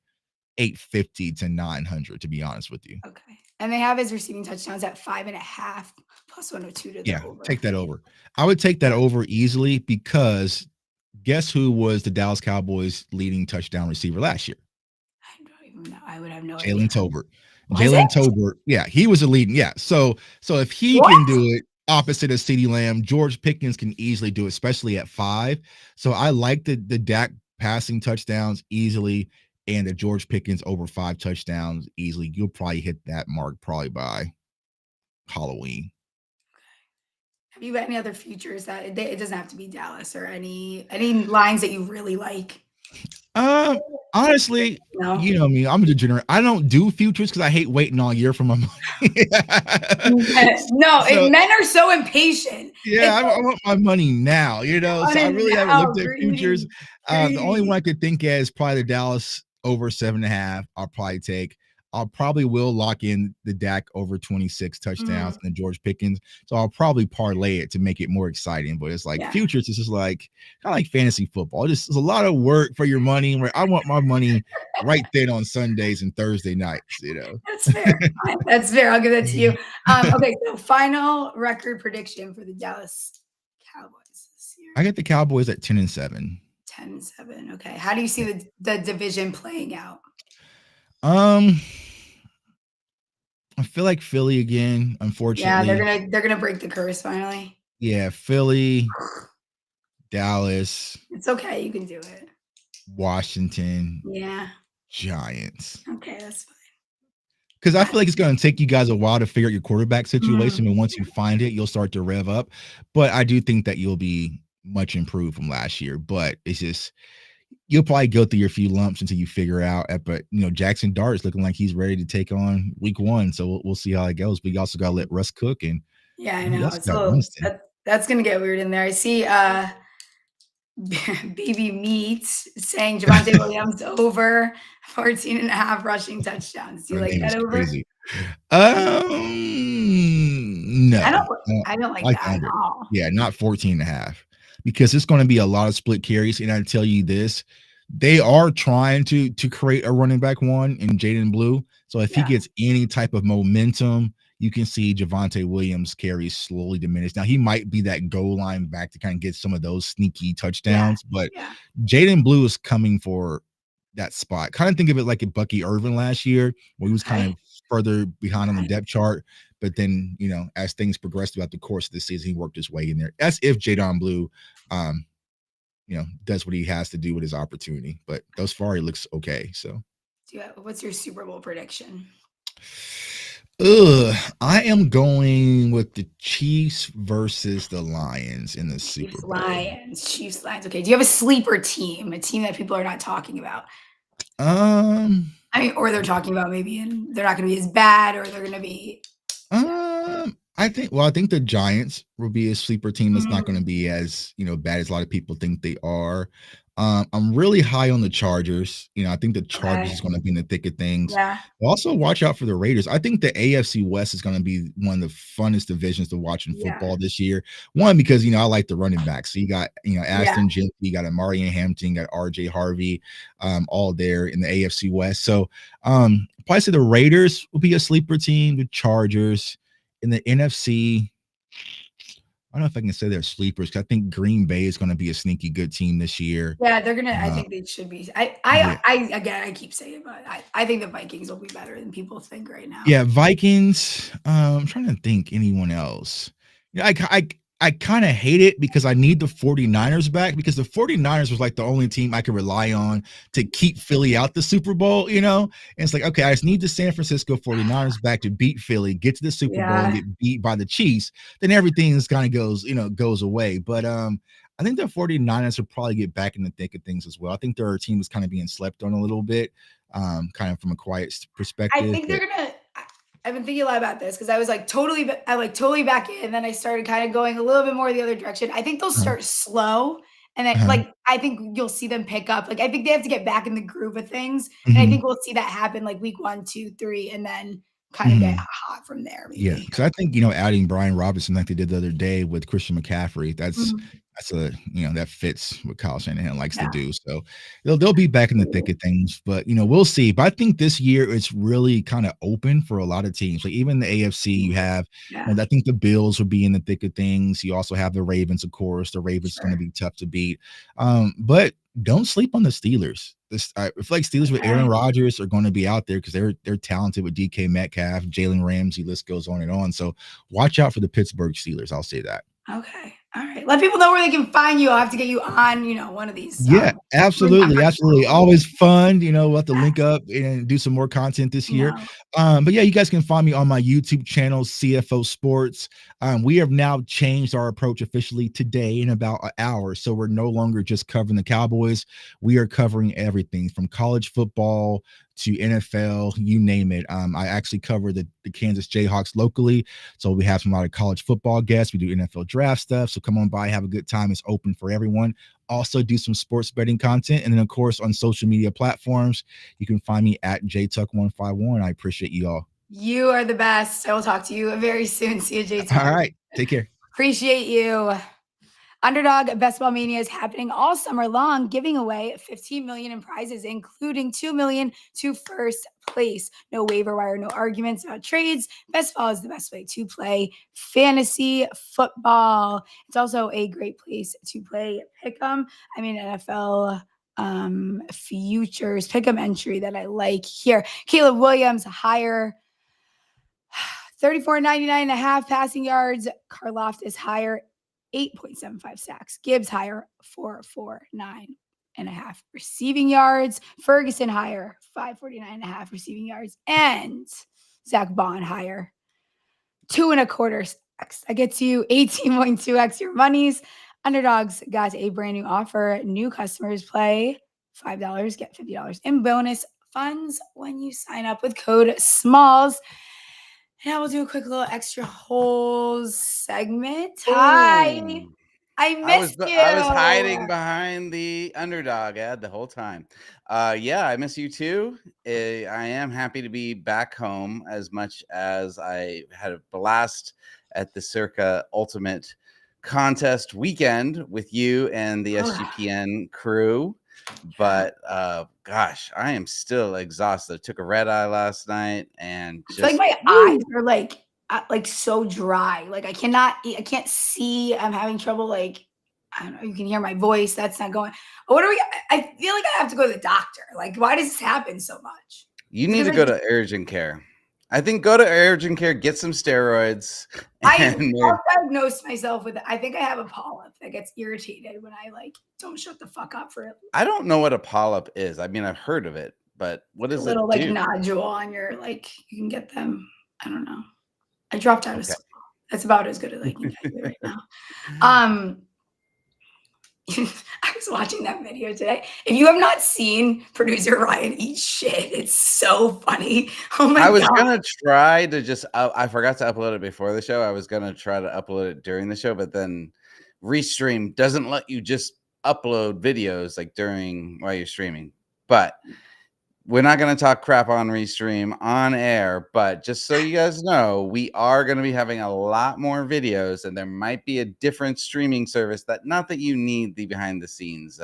850 to 900, to be honest with you. Okay. And they have his receiving touchdowns at 5.5 plus 102 to the over. Take that over. I would take that over easily because guess who was the Dallas Cowboys leading touchdown receiver last year? I don't even know. I would have no idea. Jalen Tolbert. Was it? Tolbert. Yeah, he was the leading. Yeah. So if he What? can do it opposite of CeeDee Lamb, George Pickens can easily do it, especially at 5. So I like the Dak passing touchdowns easily and the George Pickens over 5 touchdowns easily. You'll probably hit that mark probably by Halloween. Have you got any other futures that it doesn't have to be Dallas or any lines that you really like? Honestly, No. you know me, I'm a degenerate. I don't do futures because I hate waiting all year for my money. Men are so impatient. Yeah, I want my money now, so I really haven't looked at futures. The only one I could think of is probably the Dallas over 7.5. I'll probably will lock in the Dak over 26 touchdowns and the George Pickens. So I'll probably parlay it to make it more exciting. But it's like futures, it's just like kind of like fantasy football. It's a lot of work for your money. Where I want my money right then on Sundays and Thursday nights. That's fair. That's fair. I'll give that to you. Okay, so final record prediction for the Dallas Cowboys this year. I get the Cowboys at 10-7. 10-7. Okay. How do you see the division playing out? I feel like Philly again, unfortunately. Yeah, they're gonna break the curse finally. Yeah, Philly, Dallas. It's okay, you can do it. Washington. Yeah. Giants. Okay, that's fine. Because I feel like it's going to take you guys a while to figure out your quarterback situation, and once you find it, you'll start to rev up. But I do think that you'll be much improved from last year. But it's just you'll probably go through your few lumps until you figure out. But Jackson Dart is looking like he's ready to take on week 1, so we'll see how it goes. But you also got to let Russ cook, and I know. So that's gonna get weird in there. I see Baby Meats saying Javonte Williams over 14.5 rushing touchdowns. Do you like that over? Crazy. No. I don't like that at all. Yeah, not 14.5. Because it's going to be a lot of split carries. And I tell you this, they are trying to create a running back one in Jaden Blue. So if he gets any type of momentum, you can see Javonte Williams carries slowly diminish. Now he might be that goal line back to kind of get some of those sneaky touchdowns, but Jaden Blue is coming for that spot. Kind of think of it like a Bucky Irvin last year, where he was kind of further behind on the depth chart. But then, as things progressed throughout the course of the season, he worked his way in there. That's if Jaden Blue, does what he has to do with his opportunity. But thus far, he looks okay. So, what's your Super Bowl prediction? I am going with the Chiefs versus the Lions in the Super Bowl. Chiefs, Lions. Okay. Do you have a sleeper team, a team that people are not talking about? Or they're talking about maybe, and they're not going to be as bad, or they're going to be. I think the Giants will be a sleeper team that's not going to Mm, be as, bad as a lot of people think they are. I'm really high on the Chargers. I think the Chargers okay. is going to be in the thick of things. Yeah. Also, watch out for the Raiders. I think the AFC West is going to be one of the funnest divisions to watch in Yeah. football this year. One, because I like the running backs. So you got Yeah. Aston Gentry, you got Amari and Hampton, you got RJ Harvey, all there in the AFC West. So probably say the Raiders will be a sleeper team. The Chargers in the NFC. I don't know if I can say they're sleepers because I think Green Bay is going to be a sneaky good team this year. Yeah, they're gonna. I Uh, think they should be. yeah, Again, I keep saying, but I think the Vikings will be better than people think right now. yeah, Vikings. I'm trying to think anyone else. I kind of hate it because I need the 49ers back because the 49ers was like the only team I could rely on to keep Philly out the Super Bowl, And it's like, okay, I just need the San Francisco 49ers back to beat Philly, get to the Super Bowl and Yeah. get beat by the Chiefs. Then everything kind of goes away. But I think the 49ers will probably get back in the thick of things as well. I think their team is kind of being slept on a little bit, kind of from a quiet I perspective. think But they're gonna. I've been thinking a lot about this because I was like totally back in. Then I started kind of going a little bit more the other direction. I think they'll uh, start slow, and then uh, I think you'll see them pick up. Like I think they have to get back in the groove of things, and I mhm, think we'll see that happen like week 1, 2, 3, and then kind of get mhm. hot from there. Yeah, Maybe. because I think adding Brian Robinson like they did the other day with Christian McCaffrey, Mhm. that's a that fits what Kyle Shanahan likes to Yeah. do. So they'll be back in the thick of things, but we'll see. But I think this year it's really kind of open for a lot of teams. Like even the AFC, you have Yeah. I think the Bills will be in the thick of things. You also have the Ravens, of course. The Ravens going to Sure. be tough to beat. But don't sleep on the Steelers. I feel like Steelers with Aaron Okay. Rodgers are going to be out there because they're talented with DK Metcalf, Jalen Ramsey, list goes on and on. So watch out for the Pittsburgh Steelers. I'll say that. Okay. All right. Let people know where they can find you. I'll have to get you on, one of these Yeah, recap absolutely, absolutely. episodes. Always fun. We'll have to link up and do some more content this year. No. But yeah, you guys can find me on my YouTube channel, CFO Sports. We have now changed our approach officially today in about an hour. So we're no longer just covering the Cowboys. We are covering everything from college football to NFL, you name it. I actually cover the Kansas Jayhawks locally. So we have some a lot of college football guests. We do NFL draft stuff. So come on by, have a good time. It's open for everyone. Also do some sports betting content. And then, of course, on social media platforms, you can find me at JTuck151. I appreciate you all. You are the best. I will talk to you very soon. See you, JTuck. All right. Take care. Appreciate you. Underdog Best Ball Mania is happening all summer long, giving away $15 million in prizes, including $2 million to first place. No waiver wire, no arguments about trades. Best Ball is the best way to play fantasy football. It's also a great place to play pick'em. NFL futures pick'em entry that I like here. Caleb Williams higher. 34.99 and a half passing yards. Karloftis higher, 8.75 sacks. Gibbs higher, 449 and a half receiving yards. Ferguson higher, 549 and a half receiving yards. And Zach Bond higher, 2.25 sacks. That gets you 18.2x your monies. Underdogs got a brand new offer. New customers play $5, get $50 in bonus funds when you sign up with code SMALLS. And I will do a quick little extra holes segment. Hi, Ooh. I missed you. I was hiding behind the underdog ad the whole time. Yeah, I miss you too. I am happy to be back home as much as I had a blast at the Circa Ultimate Contest weekend with you and the SGPN crew. But gosh, I am still exhausted. I took a red eye last night and I feel like my eyes are like so dry. Like I can't see. I'm having trouble. Like, I don't know. You can hear my voice. That's not going. I feel like I have to go to the doctor. Like, why does this happen so much? You need to go to urgent care. I think go to urgent care, get some steroids. I self-diagnosed myself with. I think I have a polyp that gets irritated when I don't shut the fuck up for it. I don't know what a polyp is. I mean, I've heard of it, but what is it? A little nodule on your you can get them. I don't know. I dropped out of school. That's about as good as I can get you right now. I was watching that video today. If you have not seen producer Ryan eat shit, it's so funny. Oh my I was god. gonna try to just I forgot to upload it before the show. I was gonna try to upload it during the show, but then Restream doesn't let you just upload videos like while you're streaming. But we're not going to talk crap on Restream on air, but just so you guys know, we are going to be having a lot more videos, and there might be a different streaming service not that you need the behind the scenes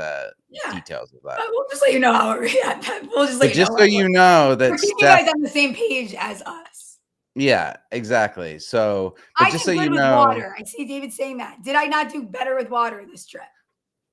details of that. But we'll just let you know how we'll just let But you just know. so you know that We're keeping you guys on the same page as us. Yeah, exactly. So, I but did just so good you with know, water. I see David saying that. Did I not do better with water this trip?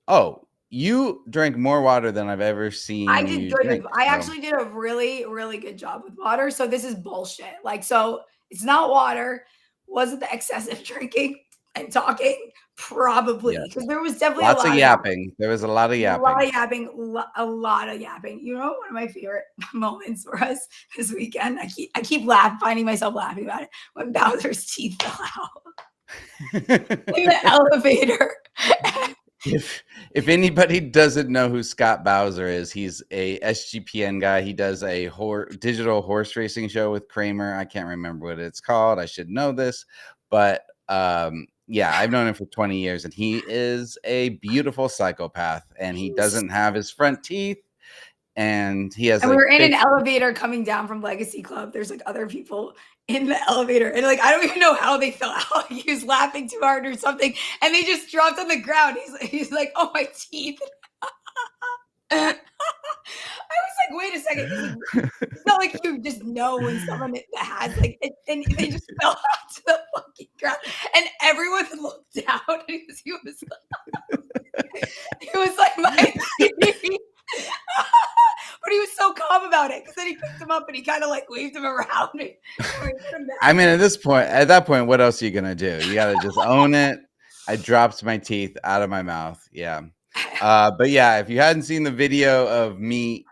oh, you drank more water than I've ever seen I did you good drink. I actually did a really, really good job with water. So this is bullshit. Like, so it's not water. Was it the excessive drinking and talking? Probably. Yes. Because there was definitely Lots a lot of yapping. There was a lot of A yapping. lot of yapping. A lot of yapping. You know, one of my favorite moments for us this weekend. I keep finding myself laughing about it when Bowser's teeth fell out in the elevator. If anybody doesn't know who Scott Bowser is, he's a SGPN guy. He does a digital horse racing show with Kramer. I can't remember what it's called. I should know this, but yeah, I've known him for 20 years, and he is a beautiful psychopath, and he doesn't have his front teeth, and he has. And we were in an elevator coming down from Legacy Club. There's like other people in the elevator, and like I don't even know how they fell out. He was laughing too hard or something, and they just dropped on the ground. He's like, "Oh, my teeth." I was like, "Wait a second." It's not like you just know when someone that has like it, and they just fell out to the fucking ground, and everyone looked down. And he was like, "My teeth." But he was so calm about it because then he picked him up and he kind of like waved him around. I mean, at that point, what else are you gonna do? You gotta just own it. I dropped my teeth out of my mouth. Yeah. But yeah, if you hadn't seen the video of me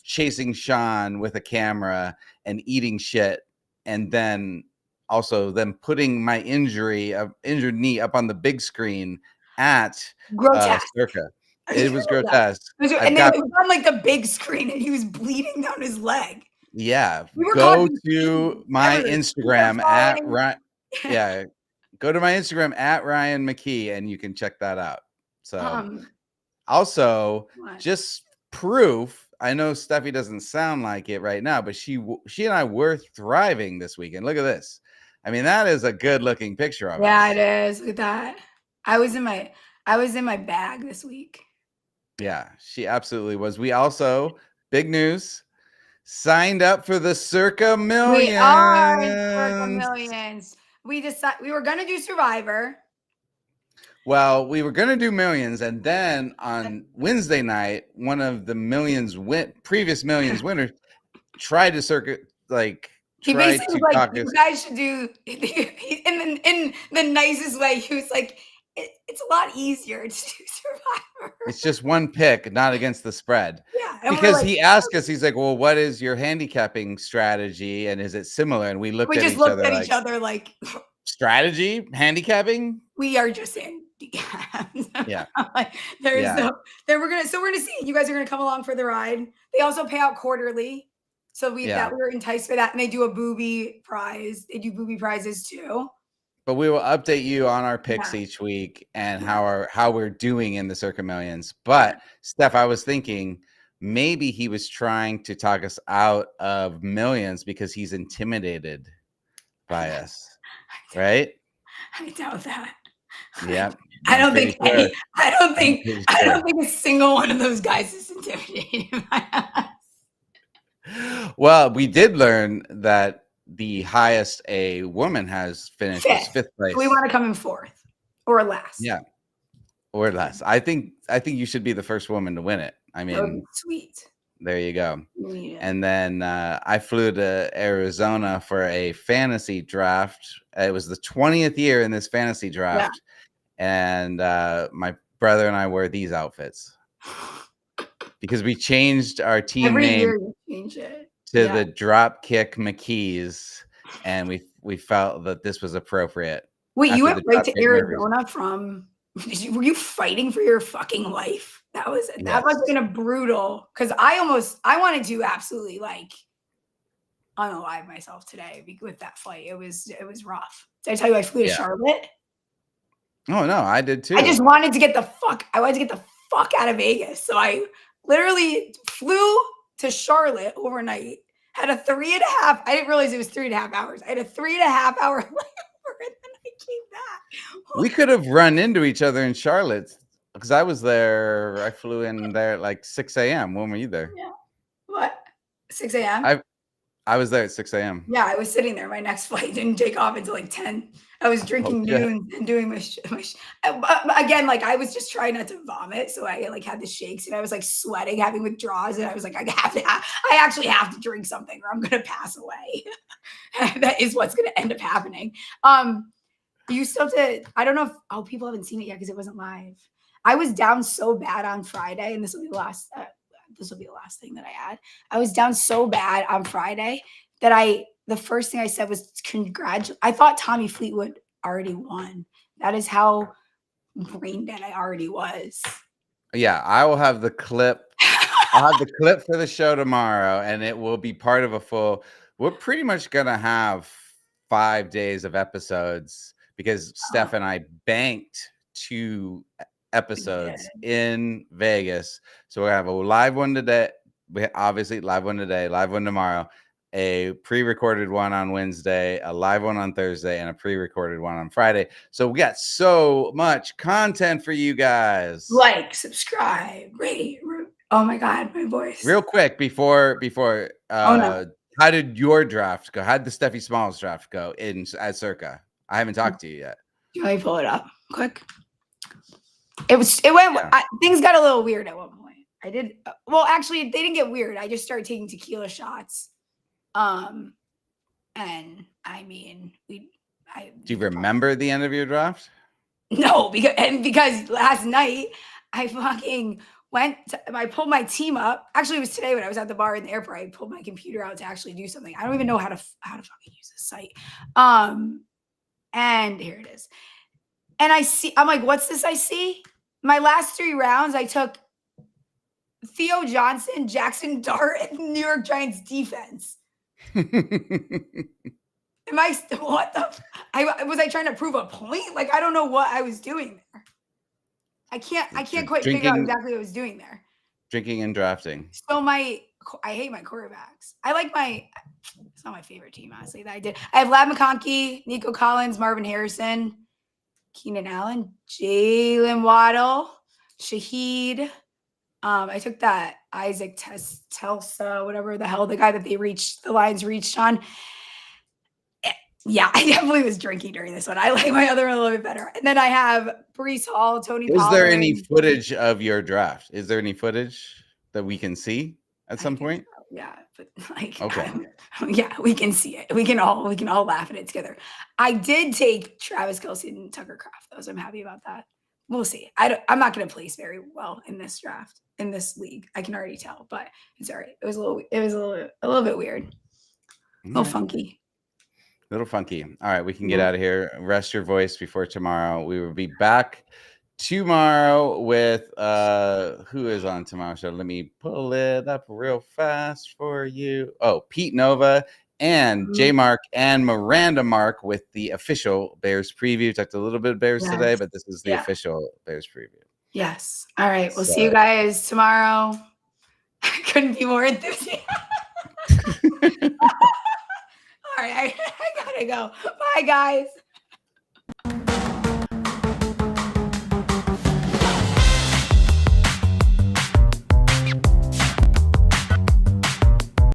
chasing Sean with a camera and eating shit, and then putting my injured knee up on the big screen at Circa. It was grotesque. And then it was on like the big screen and he was bleeding down his leg. Yeah. Go to my Instagram at Ryan. Yeah. Go to my Instagram at Ryan McKee and you can check that out. So also just proof. I know Stephie doesn't sound like it right now, but she and I were thriving this weekend. Look at this. I mean, that is a good looking picture of us. Yeah, it is. Look at that. I was in my bag this week. Yeah, she absolutely was. We also, big news, signed up for the Circa Millions. We are in Circa Millions. We were going to do Survivor. Well, we were going to do Millions, and then on Wednesday night, one of the previous Millions winners tried to he basically was like, you guys should do in the nicest way. He was like, it's a lot easier to do Survivor. It's just one pick, not against the spread. Yeah. Because he asked us, he's like, well, what is your handicapping strategy? And is it similar? And we looked at each other like strategy, handicapping? We are just handicaps. Yeah. Then we're gonna see. You guys are gonna come along for the ride. They also pay out quarterly. So we were enticed by that. And they do a booby prize. They do booby prizes too. But we will update you on our picks each week and how we're doing in the Circa Millions. But Steph, I was thinking maybe he was trying to talk us out of Millions because he's intimidated by us, right? I doubt that. Yeah. I don't think a single one of those guys is intimidated by us. Well, we did learn that the highest a woman has finished was 5th place. We want to come in 4th or last. Yeah, or less. I think you should be the first woman to win it. I mean, sweet. There you go. And then I flew to Arizona for a fantasy draft. It was the 20th year in this fantasy draft, and my brother and I wore these outfits because we changed our team name. Year you change it. To the Dropkick McKees, and we felt that this was appropriate. Wait, you went right to Arizona from Were you fighting for your fucking life? That must Yes. have been a brutal, because I wanted to absolutely like unalive myself today with that flight. It was rough. Did I tell you I flew to Yeah. Charlotte? Oh no, I did too. I just wanted to get the fuck out of Vegas. So I literally flew to Charlotte overnight, had a 3.5. I didn't realize it was 3.5 hours. I had a 3.5 hour layover, and then I came back. We could have run into each other in Charlotte because I was there. I flew in there at like 6 a.m. When were you there? Yeah. What? 6 a.m.? I was there at 6 a.m. Yeah, I was sitting there. My next flight didn't take off until like 10. I was drinking noon and doing my again, like I was just trying not to vomit. So I like had the shakes and I was like sweating, having withdrawals. And I was like, I actually have to drink something or I'm going to pass away. That is what's going to end up happening. You still have to, I don't know if, people haven't seen it yet because it wasn't live. I was down so bad on Friday, and this will be the last thing that I add. I was down so bad on Friday that the first thing I said was I thought Tommy Fleetwood already won. That is how brain dead I already was. Yeah, I will have the clip. I'll have the clip for the show tomorrow, and it will be part of a full. We're pretty much gonna have 5 days of episodes because Steph and I banked 2 episodes in Vegas. So we have a live one today. Obviously, live one today, live one tomorrow, a pre-recorded one on Wednesday, a live one on Thursday, and a pre-recorded one on Friday. So we got so much content for you guys. Like, subscribe, rate. Oh my God, my voice. Real quick before no. How did your draft go? How did the Stephie Smalls draft go at Circa? I haven't talked to you yet. Let me pull it up quick. Things got a little weird at one point. Well, actually, they didn't get weird. I just started taking tequila shots. And I mean, do you remember the end of your draft? No, because last night I fucking I pulled my team up. Actually, it was today when I was at the bar in the airport. I pulled my computer out to actually do something. I don't even know how to fucking use this site. And here it is. And I'm like, what's this I see? My last 3 rounds, I took Theo Johnson, Jackson Dart, and New York Giants defense. What the? Was I trying to prove a point? Like, I don't know what I was doing there. I can't quite figure out exactly what I was doing there. Drinking and drafting. So I hate my quarterbacks. It's not my favorite team, honestly, that I did. I have Lab McConkey, Nico Collins, Marvin Harrison, Keenan Allen, Jalen Waddle, Shaheed. I took that Isaac Telsa, whatever the hell, the guy that the Lions reached on. Yeah, I definitely was drinking during this one. I like my other one a little bit better. And then I have Breece Hall, Tony Pollard. Is there any footage of your draft? Is there any footage that we can see at some point? So. Yeah, but like, okay. Yeah, we can see it. We can all laugh at it together. I did take Travis Kelce and Tucker Kraft, though, so I'm happy about that. We'll see. I'm not going to place very well in this draft, in this league. I can already tell, but it's all right. It was a little bit weird, a little funky. Little funky. All right, we can get out of here. Rest your voice before tomorrow. We will be back tomorrow with who is on tomorrow's show? Let me pull it up real fast for you. Oh, Pete Nova and J Mark and Miranda Mark with the official Bears preview. Talked a little bit of Bears today, but this is the official Bears preview. Yes. All right. We'll see you guys tomorrow. I couldn't be more enthusiastic. All right. I gotta go. Bye, guys.